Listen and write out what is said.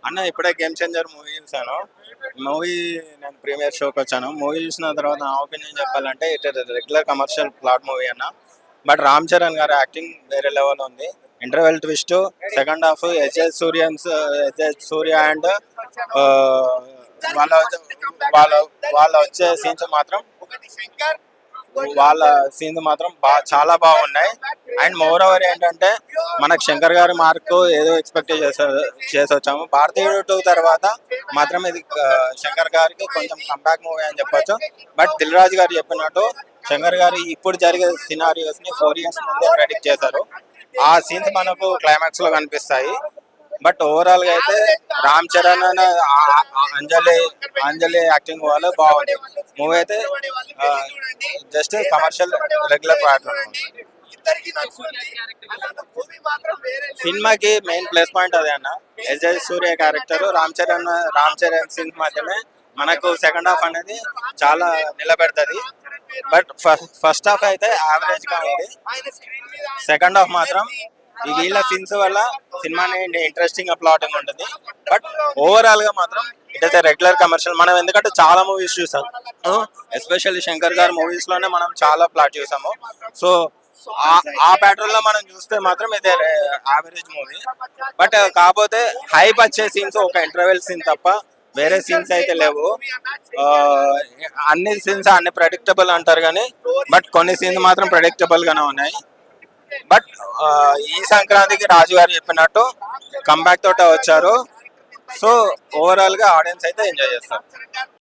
అన్న ఇప్పుడే game changer movie చూసాను. మూవీ నేను ప్రీమియర్ షోకి వచ్చాను. మూవీ చూసిన తర్వాత నా ఒపీనియన్ చెప్పాలంటే it regular commercial plot movie అన్న. బట్ రామ్ చరణ్ గారి యాక్టింగ్ వేరే లెవెల్ ఉంది. Interval twist, second half Surya and వాళ్ళ వాళ్ళ వాళ్ళ వచ్చే సీన్స్ మాత్రం చాలా బాగున్నాయి. అండ్ మోర్ ఓవర్ ఏంటంటే మనకు శంకర్ గారి మార్క్ ఏదో ఎక్స్పెక్ట్ చేసి వచ్చాము. భారతీయుడు 2 తర్వాత మాత్రం ఇది శంకర్ గారికి కొంచెం కంబ్యాక్ మూవీ అని చెప్పొచ్చు. బట్ దిల్ రాజు గారు చెప్పినట్టు శంకర్ గారు ఇప్పుడు జరిగే సినారియోస్ ని 4 years ముందే ప్రెడిక్ట్ చేశారు. ఆ సీన్స్ మనకు క్లైమాక్స్ లో కనిపిస్తాయి. బట్ ఓవరాల్ గా అయితే రామ్ చరణ్ అంజలి అంజలి యాక్టింగ్ వాళ్ళు బాగుంది. మూవీ అయితే జస్ట్ కమర్షియల్ రెగ్యులర్ ప్లాట్ఫామ్. సినిమాకి మెయిన్ ప్లస్ పాయింట్ అదే అన్న. ఎస్జే సూర్య క్యారెక్టర్ రామ్ చరణ్ సీన్స్ మాత్రమే మనకు సెకండ్ హాఫ్ అనేది చాలా నిలబెడుతుంది. బట్ ఫస్ట్ హాఫ్ అయితే యావరేజ్ గా ఉంది. సెకండ్ హాఫ్ మాత్రం ఈ వీళ్ళ సీన్స్ వల్ల సినిమాని ఇంట్రెస్టింగ్ గా ప్లాటింగ్ ఉంటుంది. బట్ ఓవరాల్ గా మాత్రం ఇట్ ఇస్ రెగ్యులర్ కమర్షియల్. మనం ఎందుకంటే చాలా మూవీస్ చూసాం, ఎస్పెషల్లీ శంకర్ గారి మూవీస్ లోనే మనం చాలా ప్లాట్ చూసాము. సో ఆ ప్యాటర్న్ లో మనం చూస్తే మాత్రం ఇదే యావరేజ్ మూవీ. బట్ కాకపోతే హైప్ వచ్చే సీన్స్ ఒక ఇంటర్వెల్ సీన్ తప్ప వేరే సీన్స్ అయితే లేవు. అన్ని సీన్స్ అన్ని ప్రెడిక్టబుల్ అంటారు కానీ బట్ కొన్ని సీన్స్ మాత్రం ప్రెడిక్టబుల్ గానే ఉన్నాయి. బట్ ఈ సంక్రాంతికి రాజు గారు చెప్పినట్టు కంబ్యాక్ తోట వచ్చారు. సో ఓవరాల్ గా ఆడియన్స్ అయితే ఎంజాయ్ చేస్తారు.